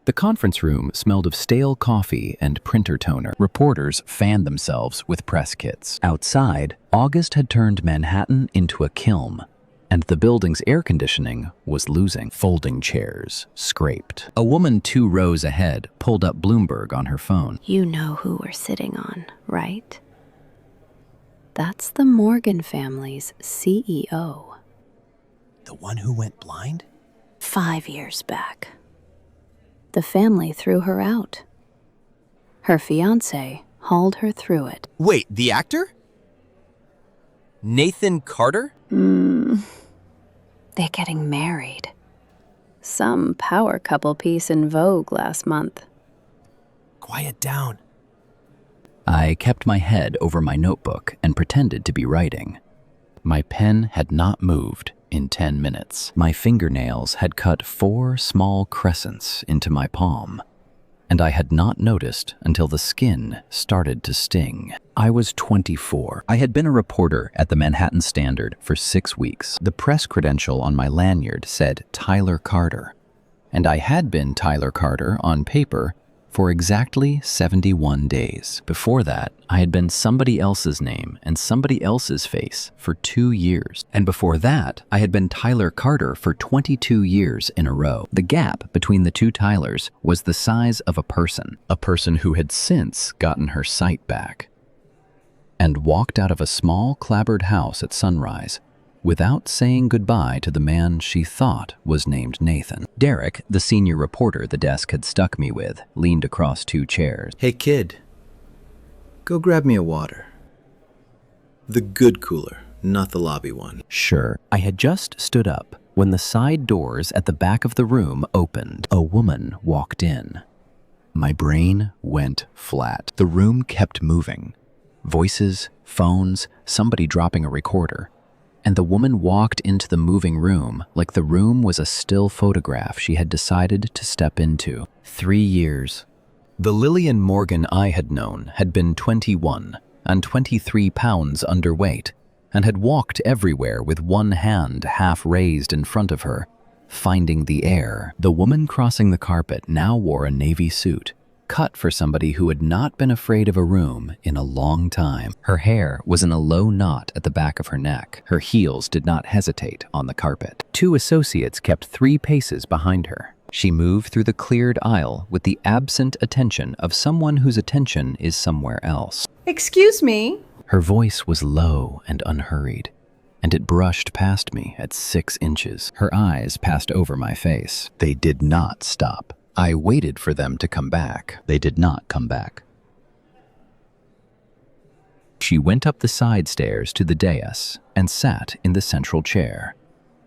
The conference room smelled of stale coffee and printer toner. Reporters fanned themselves with press kits. Outside, August had turned Manhattan into a kiln, and the building's air conditioning was losing. Folding chairs scraped. A woman 2 rows ahead pulled up Bloomberg on her phone. You know who we're sitting on, right? That's the Morgan family's CEO. The one who went blind? 5 years back. The family threw her out. Her fiancé hauled her through it. Wait, the actor? Nathan Carter? They're getting married. Some power couple piece in Vogue last month. Quiet down. I kept my head over my notebook and pretended to be writing. My pen had not moved in 10 minutes. My fingernails had cut 4 small crescents into my palm, and I had not noticed until the skin started to sting. I was 24. I had been a reporter at the Manhattan Standard for 6 weeks. The press credential on my lanyard said Tyler Carter, and I had been Tyler Carter on paper for exactly 71 days. Before that, I had been somebody else's name and somebody else's face for 2 years. And before that, I had been Tyler Carter for 22 years in a row. The gap between the 2 Tylers was the size of a person who had since gotten her sight back and walked out of a small clapboard house at sunrise without saying goodbye to the man she thought was named Nathan. Derek, the senior reporter the desk had stuck me with, leaned across 2 chairs. Hey kid, go grab me a water. The good cooler, not the lobby one. Sure. I had just stood up when the side doors at the back of the room opened. A woman walked in. My brain went flat. The room kept moving. Voices, phones, somebody dropping a recorder. And the woman walked into the moving room like the room was a still photograph she had decided to step into. 3 years. The Lillian Morgan I had known had been 21 and 23 pounds underweight and had walked everywhere with one hand half raised in front of her, finding the air. The woman crossing the carpet now wore a navy suit, cut for somebody who had not been afraid of a room in a long time. Her hair was in a low knot at the back of her neck. Her heels did not hesitate on the carpet. 2 associates kept 3 paces behind her. She moved through the cleared aisle with the absent attention of someone whose attention is somewhere else. Excuse me? Her voice was low and unhurried, and it brushed past me at 6 inches. Her eyes passed over my face. They did not stop. I waited for them to come back. They did not come back. She went up the side stairs to the dais and sat in the central chair,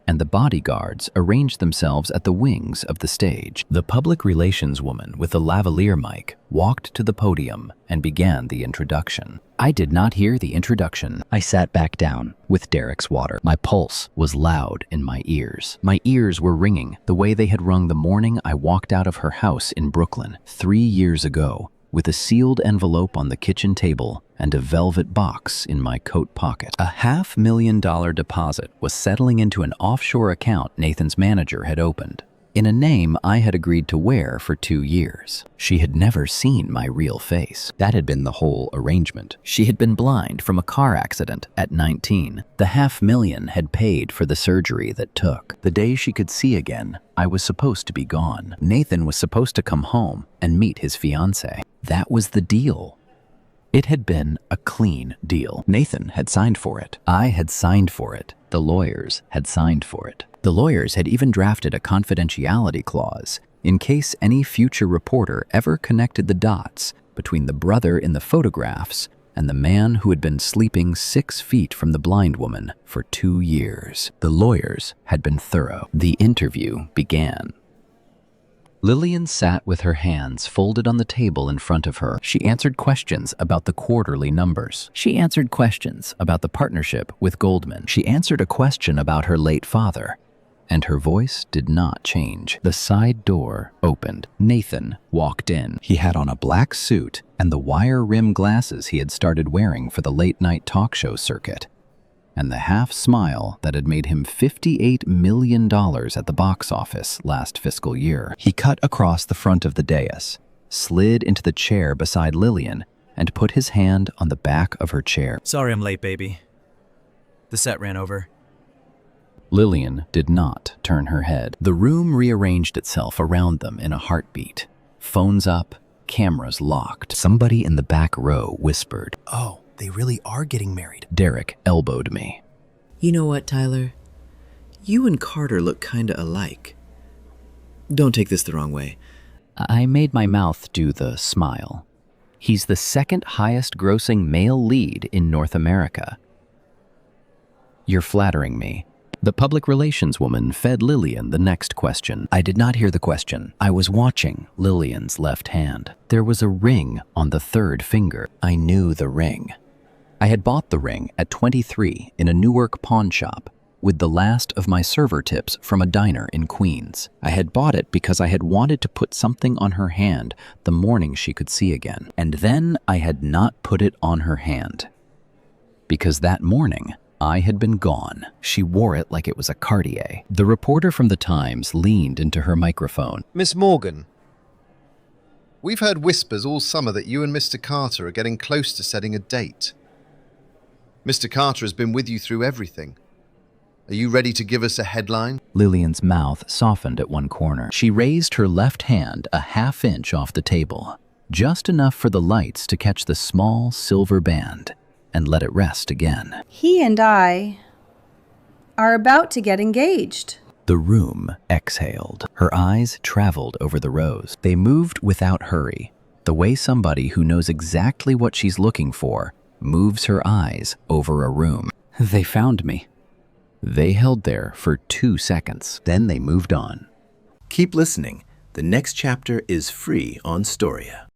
and the bodyguards arranged themselves at the wings of the stage. The public relations woman with the lavalier mic walked to the podium and began the introduction. I did not hear the introduction. I sat back down with Derek's water. My pulse was loud in my ears. My ears were ringing the way they had rung the morning I walked out of her house in Brooklyn 3 years ago, with a sealed envelope on the kitchen table and a velvet box in my coat pocket. A $500,000 deposit was settling into an offshore account Nathan's manager had opened, in a name I had agreed to wear for 2 years. She had never seen my real face. That had been the whole arrangement. She had been blind from a car accident at 19. The $500,000 had paid for the surgery that took. The day she could see again, I was supposed to be gone. Nathan was supposed to come home and meet his fiancée. That was the deal. It had been a clean deal. Nathan had signed for it. I had signed for it. The lawyers had signed for it. The lawyers had even drafted a confidentiality clause in case any future reporter ever connected the dots between the brother in the photographs and the man who had been sleeping 6 feet from the blind woman for 2 years. The lawyers had been thorough. The interview began. Lillian sat with her hands folded on the table in front of her. She answered questions about the quarterly numbers. She answered questions about the partnership with Goldman. She answered a question about her late father, and her voice did not change. The side door opened. Nathan walked in. He had on a black suit and the wire rim glasses he had started wearing for the late-night talk show circuit. and the half-smile that had made him $58 million at the box office last fiscal year. He cut across the front of the dais, slid into the chair beside Lillian, and put his hand on the back of her chair. Sorry I'm late, baby. The set ran over. Lillian did not turn her head. The room rearranged itself around them in a heartbeat. Phones up, cameras locked. Somebody in the back row whispered. Oh, they really are getting married. Derek elbowed me. You know what, Tyler? You and Carter look kinda alike. Don't take this the wrong way. I made my mouth do the smile. He's the second highest grossing male lead in North America. You're flattering me. The public relations woman fed Lillian the next question. I did not hear the question. I was watching Lillian's left hand. There was a ring on the third finger. I knew the ring. I had bought the ring at 23 in a Newark pawn shop with the last of my server tips from a diner in Queens. I had bought it because I had wanted to put something on her hand the morning she could see again. And then I had not put it on her hand. Because that morning, I had been gone. She wore it like it was a Cartier. The reporter from the Times leaned into her microphone. Miss Morgan, we've heard whispers all summer that you and Mr. Carter are getting close to setting a date. Mr. Carter has been with you through everything. Are you ready to give us a headline? Lillian's mouth softened at one corner. She raised her left hand a half-inch off the table, just enough for the lights to catch the small silver band, and let it rest again. He and I are about to get engaged. The room exhaled. Her eyes traveled over the rows. They moved without hurry, the way somebody who knows exactly what she's looking for moves her eyes over a room. They found me. They held there for 2 seconds. Then they moved on. Keep listening. The next chapter is free on Storia.